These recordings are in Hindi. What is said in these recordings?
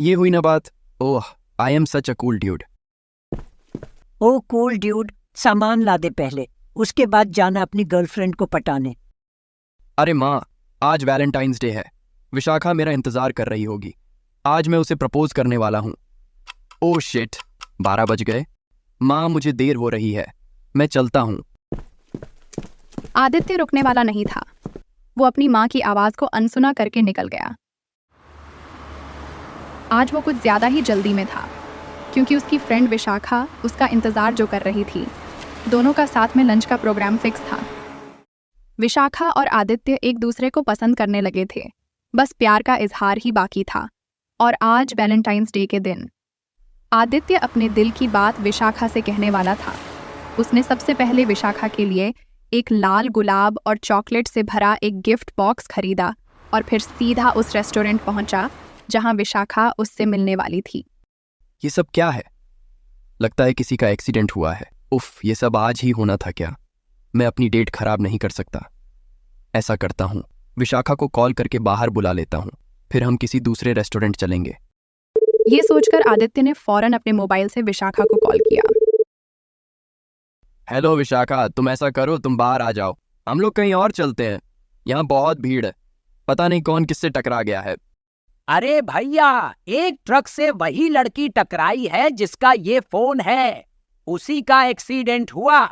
ये हुई ना बात। Oh, I am such a cool dude. Oh cool dude, सामान ला दे पहले, उसके बाद जाना अपनी गर्लफ्रेंड को पटाने। अरे माँ, आज वैलेंटाइंस डे है। विशाखा मेरा इंतजार कर रही होगी। आज मैं उसे प्रपोज करने वाला हूँ। ओह शिट, 12 बज गए। माँ, मुझे देर हो रही है, मैं चलता हूँ। आदित्य रुकने वाला नहीं था। वो अपनी माँ की आवाज़ को अनसुना करके निकल गया। आज वो कुछ ज़्यादा ही जल्दी में था, क्योंकि उसकी फ्रेंड विशाखा उसका इंतज़ार जो कर रही थी। दोनों का साथ में लंच का प्रोग्राम फिक्स था। विशाखा और आदित्य एक दूसरे को पसंद करने लगे थे, बस प्यार का इजहार ही बाकी था। और आज वैलेंटाइंस डे के दिन आदित्य अपने दिल की बात विशाखा से कहने वाला था। उसने सबसे पहले विशाखा के लिए एक लाल गुलाब और चॉकलेट से भरा एक गिफ्ट बॉक्स खरीदा और फिर सीधा उस रेस्टोरेंट पहुंचा जहां विशाखा उससे मिलने वाली थी। ये सब क्या है? लगता है किसी का एक्सीडेंट हुआ है। उफ, ये सब आज ही होना था क्या? मैं अपनी डेट खराब नहीं कर सकता। ऐसा करता हूँ, विशाखा को कॉल करके बाहर बुला लेता हूँ, फिर हम किसी दूसरे रेस्टोरेंट चलेंगे। ये सोचकर आदित्य ने फौरन अपने मोबाइल से विशाखा को कॉल किया। हेलो विशाखा, तुम ऐसा करो, तुम बाहर आ जाओ, हम लोग कहीं और चलते हैं। यहाँ बहुत भीड़ है, पता नहीं कौन किससे टकरा गया है। अरे भैया, एक ट्रक से वही लड़की टकराई है जिसका ये फोन है, उसी का एक्सीडेंट हुआ।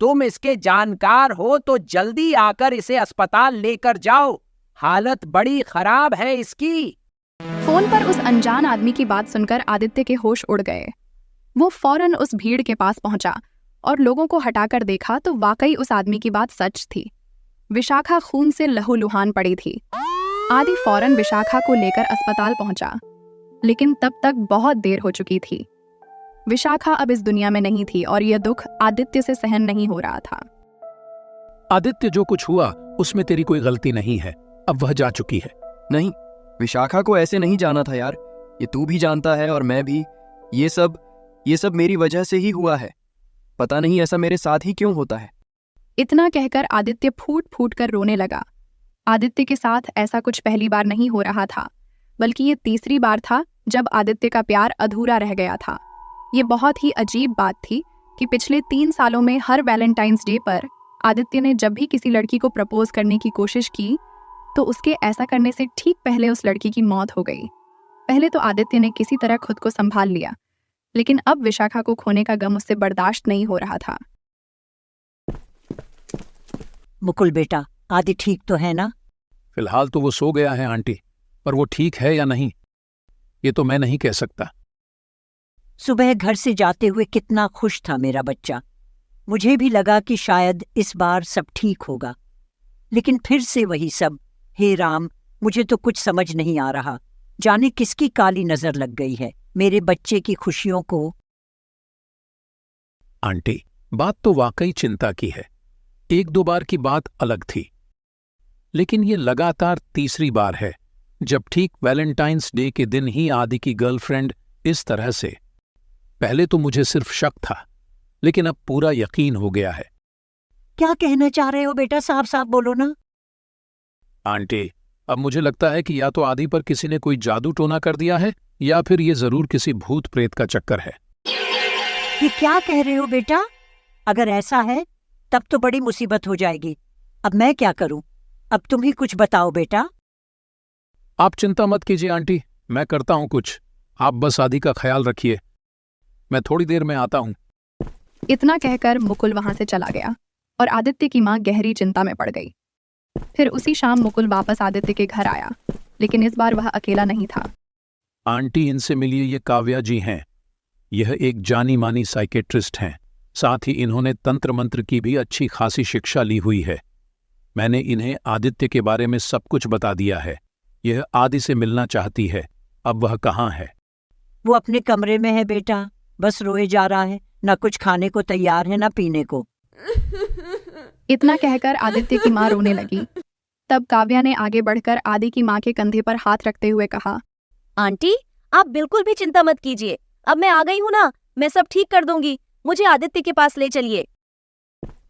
तुम इसके जानकार हो तो जल्दी आकर इसे अस्पताल लेकर जाओ, हालत बड़ी खराब है इसकी। फोन पर उस अनजान आदमी की बात सुनकर आदित्य के होश उड़ गए। वो फौरन उस भीड़ के पास पहुंचा और लोगों को हटाकर देखा तो वाकई उस आदमी की बात सच थी। विशाखा खून से लहूलुहान पड़ी थी। आदि फौरन विशाखा को लेकर अस्पताल पहुंचा, लेकिन तब तक बहुत देर हो चुकी थी। विशाखा अब इस दुनिया में नहीं थी और यह दुख आदित्य से सहन नहीं हो रहा था। आदित्य, जो कुछ हुआ उसमें तेरी कोई गलती नहीं है, अब वह जा चुकी है। नहीं, विशाखा को ऐसे नहीं जाना था यार, ये तू भी जानता है और मैं भी। ये सब मेरी वजह से ही हुआ है। पता नहीं ऐसा मेरे साथ ही क्यों होता है। इतना कहकर आदित्य फूट फूट कर रोने लगा। आदित्य के साथ ऐसा कुछ पहली बार नहीं हो रहा था, बल्कि ये तीसरी बार था जब आदित्य का प्यार अधूरा रह गया था। ये बहुत ही अजीब बात थी कि पिछले 3 सालों में हर वैलेंटाइंस डे पर आदित्य ने जब भी किसी लड़की को प्रपोज करने की कोशिश की तो उसके ऐसा करने से ठीक पहले उस लड़की की मौत हो गई। पहले तो आदित्य ने किसी तरह खुद को संभाल लिया, लेकिन अब विशाखा को खोने का गम उससे बर्दाश्त नहीं हो रहा था। मुकुल बेटा, आदि ठीक तो है ना? फिलहाल तो वो सो गया है आंटी, पर वो ठीक है या नहीं ये तो मैं नहीं कह सकता। सुबह घर से जाते हुए कितना खुश था मेरा बच्चा। मुझे भी लगा कि शायद इस बार सब ठीक होगा, लेकिन फिर से वही सब। हे राम, मुझे तो कुछ समझ नहीं आ रहा। जाने किसकी काली नजर लग गई है मेरे बच्चे की खुशियों को। आंटी, बात तो वाकई चिंता की है। 1-2 बार की बात अलग थी, लेकिन ये लगातार तीसरी बार है जब ठीक वैलेंटाइंस डे के दिन ही आदि की गर्लफ्रेंड इस तरह से। पहले तो मुझे सिर्फ शक था, लेकिन अब पूरा यकीन हो गया है। क्या कहना चाह रहे हो बेटा? साफ साफ बोलो ना। आंटी, अब मुझे लगता है कि या तो आदि पर किसी ने कोई जादू टोना कर दिया है या फिर ये जरूर किसी भूत प्रेत का चक्कर है। ये क्या कह रहे हो बेटा? अगर ऐसा है तब तो बड़ी मुसीबत हो जाएगी। अब मैं क्या करूं? अब तुम ही कुछ बताओ बेटा। आप चिंता मत कीजिए आंटी, मैं करता हूं कुछ। आप बस आदि का ख्याल रखिए, मैं थोड़ी देर में आता हूं। इतना कहकर मुकुल वहां से चला गया और आदित्य की मां गहरी चिंता में पड़ गई। फिर उसी शाम मुकुल वापस आदित्य के घर आया, लेकिन इस बार वह अकेला नहीं था। आंटी, इनसे मिलिए, ये काव्या जी हैं। यह एक जानी मानी साइकेट्रिस्ट हैं, साथ ही इन्होंने तंत्र मंत्र की भी अच्छी खासी शिक्षा ली हुई है। मैंने इन्हें आदित्य के बारे में सब कुछ बता दिया है। यह आदि से मिलना चाहती है। अब वह कहाँ है? वो अपने कमरे में है बेटा, बस रोए जा रहा है। ना कुछ खाने को तैयार है ना पीने को। इतना कहकर आदित्य की मां रोने लगी। तब काव्या ने आगे बढ़कर आदि की मां के कंधे पर हाथ रखते हुए कहा, आंटी, आप बिल्कुल भी चिंता मत कीजिए, अब मैं आ गई हूँ ना, मैं सब ठीक कर दूंगी। मुझे आदित्य के पास ले चलिए।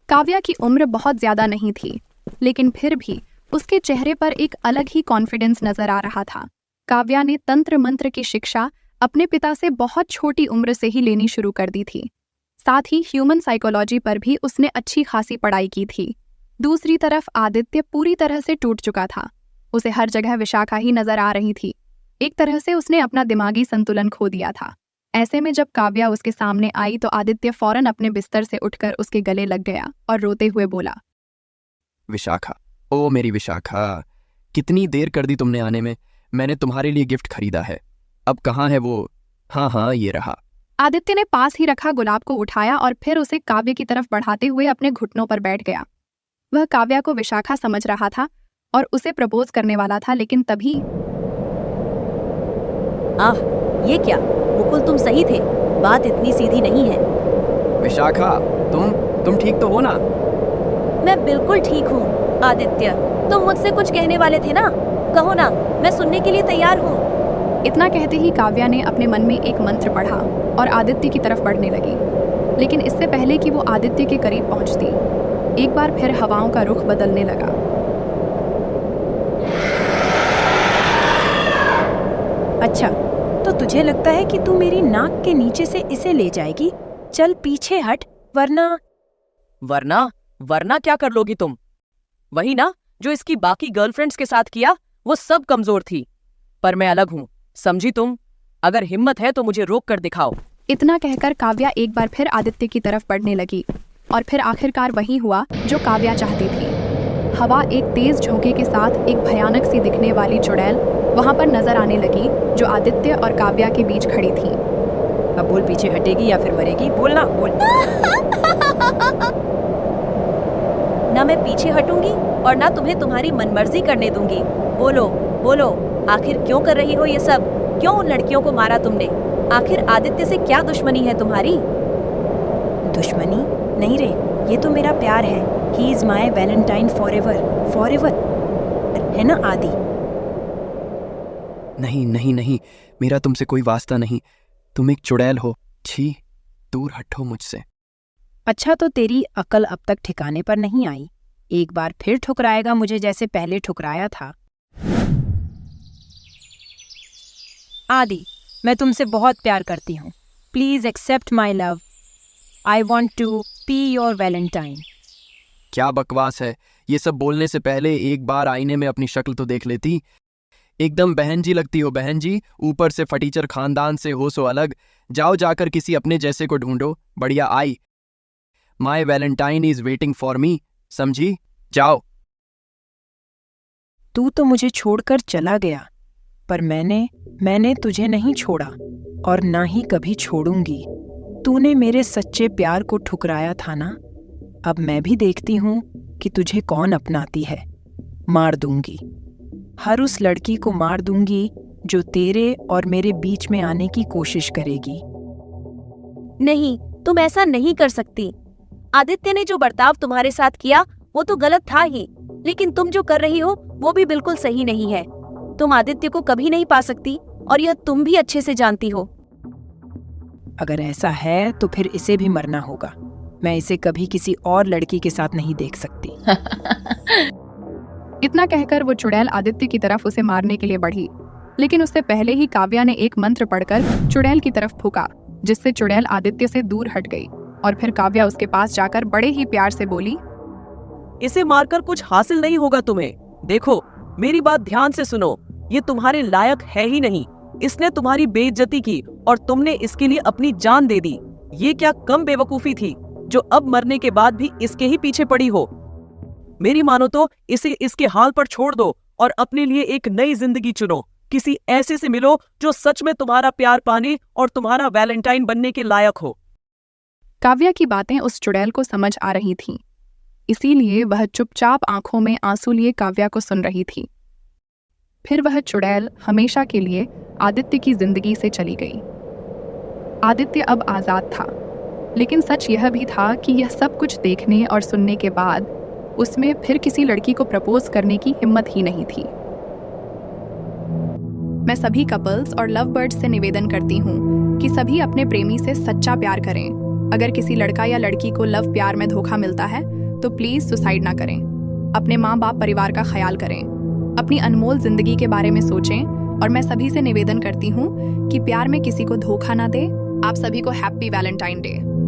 काव्या की उम्र बहुत ज्यादा नहीं थी, लेकिन फिर भी उसके चेहरे पर एक अलग ही कॉन्फिडेंस नजर आ रहा था। काव्या ने तंत्र मंत्र की शिक्षा अपने पिता से बहुत छोटी उम्र से ही लेनी शुरू कर दी थी। साथ ही ह्यूमन साइकोलॉजी पर भी उसने अच्छी खासी पढ़ाई की थी। दूसरी तरफ आदित्य पूरी तरह से टूट चुका था। उसे हर जगह विशाखा ही नजर आ रही थी। एक तरह से उसने अपना दिमागी संतुलन खो दिया था। ऐसे में जब काव्या उसके सामने आई तो आदित्य फौरन अपने बिस्तर से उठकर उसके गले लग गया और रोते हुए बोला, विशाखा, ओ मेरी विशाखा, कितनी देर कर दी तुमने आने में। मैंने तुम्हारे लिए गिफ्ट खरीदा है, अब कहाँ है वो? हाँ, ये रहा। आदित्य ने पास ही रखा गुलाब को उठाया और फिर उसे काव्य की तरफ बढ़ाते हुए अपने घुटनों पर बैठ गया। वह काव्या को विशाखा समझ रहा था और उसे प्रपोज करने वाला था, लेकिन तभी ये क्या मुकुल, तुम सही थे, बात इतनी सीधी नहीं है। विशाखा, तुम ठीक तो हो ना? मैं बिल्कुल ठीक हूँ। आदित्य, तुम मुझसे कुछ कहने वाले थे ना, कहो ना, मैं सुनने के लिए तैयार हूँ। इतना कहते ही काव्या ने अपने मन में एक मंत्र पढ़ा और आदित्य की तरफ बढ़ने लगी। लेकिन इससे पहले कि वो आदित्य के करीब पहुंचती, एक बार फिर हवाओं का रुख बदलने लगा। अच्छा, तो तुझे लगता है कि तू मेरी नाक के नीचे से इसे ले जाएगी? चल पीछे हट, वरना क्या कर लोगी तुम? वही ना जो इसकी बाकी गर्लफ्रेंड्स के साथ किया, वो सब कमजोर थी, पर मैं अलग हूँ, समझी तुम? अगर हिम्मत है तो मुझे रोक कर दिखाओ। इतना कहकर काव्या एक बार फिर आदित्य की तरफ बढ़ने लगी और फिर आखिरकार वही हुआ जो काव्या चाहती थी। हवा एक तेज झोंके के साथ एक भयानक सी दिखने वाली चुड़ैल वहां पर नजर आने लगी, जो आदित्य और काव्या के बीच खड़ी थी। अब बोल, पीछे हटेगी या फिर मरेगी? बोलना, बोल। ना मैं पीछे हटूंगी और ना तुम्हें तुम्हारी मनमर्जी करने दूंगी। बोलो बोलो, आखिर क्यों कर रही हो ये सब? क्यों उन लड़कियों को मारा तुमने? आखिर आदित्य से क्या दुश्मनी है तुम्हारी? दुश्मनी नहीं रे, ये तो मेरा प्यार है। He is my Valentine forever, है ना आदि? नहीं, मेरा तुमसे कोई वास्ता नहीं। तुम एक चुड़ैल हो। छी, दूर हटो मुझसे। अच्छा, तो तेरी अकल अब तक ठिकाने पर नहीं आई? एक बार फिर ठुकराएगा मुझे जैसे पहले ठुकराया था? आदि, मैं तुमसे बहुत प्यार करती हूँ। Please accept my love. I want to be your Valentine. क्या बकवास है? ये सब बोलने से पहले एक बार आईने में अपनी शक्ल तो देख लेती। एकदम बहन जी लगती हो बहन जी, ऊपर से फटीचर खानदान से हो सो अलग। जाओ जाकर किसी अपने जैसे को ढूंढो। बढ़िया आई। My valentine is waiting for me, समझी? जाओ। तू तो मुझे छोड़कर चला गया, पर मैंने तुझे नहीं छोड़ा और ना ही कभी छोड़ूंगी। तूने मेरे सच्चे प्यार को ठुकराया था ना। अब मैं भी देखती हूँ कि तुझे कौन अपनाती है। मार दूंगी, हर उस लड़की को मार दूंगी जो तेरे और मेरे बीच में आने की कोशिश करेगी। नहीं, तुम ऐसा नहीं कर सकती। आदित्य ने जो बर्ताव तुम्हारे साथ किया वो तो गलत था ही, लेकिन तुम जो कर रही हो वो भी बिल्कुल सही नहीं है। तुम आदित्य को कभी नहीं पा सकती और यह तुम भी अच्छे से जानती हो। अगर ऐसा है तो फिर इसे भी मरना होगा। मैं इसे कभी किसी और लड़की के साथ नहीं देख सकती। इतना कहकर वो चुड़ैल आदित्य की तरफ उसे मारने के लिए बढ़ी, लेकिन उससे पहले ही काव्या ने एक मंत्र पढ़कर चुड़ैल की तरफ फूंका, जिससे चुड़ैल आदित्य से दूर हट गई। और फिर काव्या उसके पास जाकर बड़े ही प्यार से बोली, इसे मारकर कुछ हासिल नहीं होगा तुम्हें। देखो, मेरी बात ध्यान से सुनो, ये तुम्हारे लायक है ही नहीं। इसने तुम्हारी बेइज्जती की और तुमने इसके लिए अपनी जान दे दी। ये क्या कम बेवकूफी थी जो अब मरने के बाद भी इसके ही पीछे पड़ी हो। मेरी मानो तो इसे इसके हाल पर छोड़ दो और अपने लिए एक नई जिंदगी चुनो। किसी ऐसे से मिलो जो सच में तुम्हारा प्यार पाने और तुम्हारा वैलेंटाइन बनने के लायक हो। काव्या की बातें उस चुड़ैल को समझ आ रही थीं, इसीलिए वह चुपचाप आंखों में आंसू लिए काव्या को सुन रही थी। फिर वह चुड़ैल हमेशा के लिए आदित्य की जिंदगी से चली गई। आदित्य अब आजाद था, लेकिन सच यह भी था कि यह सब कुछ देखने और सुनने के बाद उसमें फिर किसी लड़की को प्रपोज करने की हिम्मत ही नहीं थी। मैं सभी कपल्स और लव बर्ड्स से निवेदन करती हूँ कि सभी अपने प्रेमी से सच्चा प्यार करें। अगर किसी लड़का या लड़की को लव प्यार में धोखा मिलता है तो प्लीज सुसाइड ना करें। अपने माँ बाप परिवार का ख्याल करें, अपनी अनमोल जिंदगी के बारे में सोचें और मैं सभी से निवेदन करती हूँ कि प्यार में किसी को धोखा ना दे। आप सभी को हैप्पी वैलेंटाइन डे।